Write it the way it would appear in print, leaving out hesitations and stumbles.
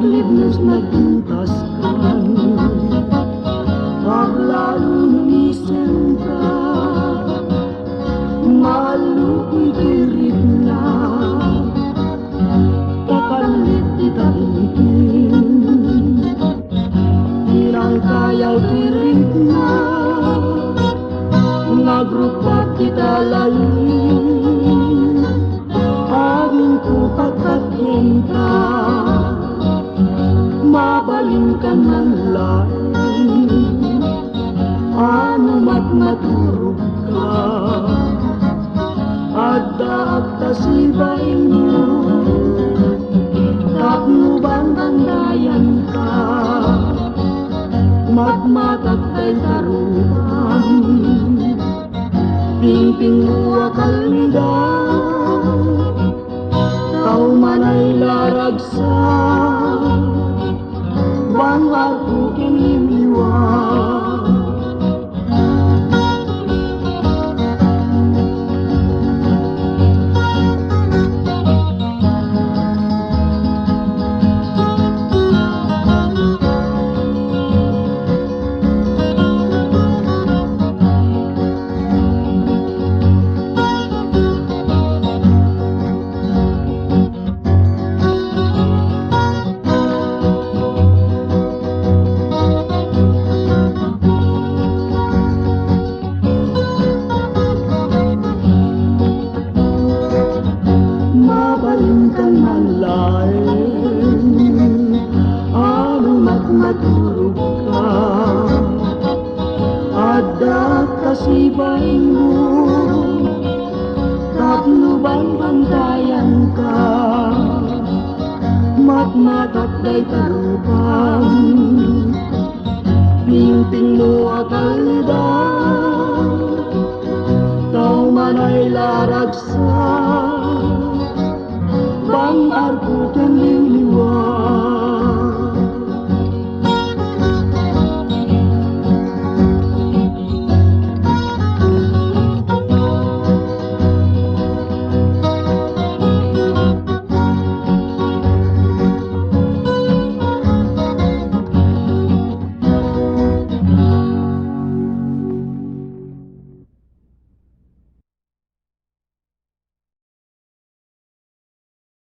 naglibnos nagtuntaskan, paglalo numisen ka, malukoy turit na, kakalit italintin, tinangkayaw turit na, nagrupat kita lalim, aging kupagkatyin ka, mabaling ka ng lain, anumat maturog ka, at daagtasibain mo, tapno bang bandayan ka, magmatak kay taruhan, pingping mo akalidad, tao man ay laragsan, bang ako kiniliwan. Mabalingkan ng lain, anumat maturog ka, at daagtasibain mo, tapno bang bandayan ka, matmatakday tarupan, pingping mo akalidad, tao man ay laragsan, bang arko kaniliwan.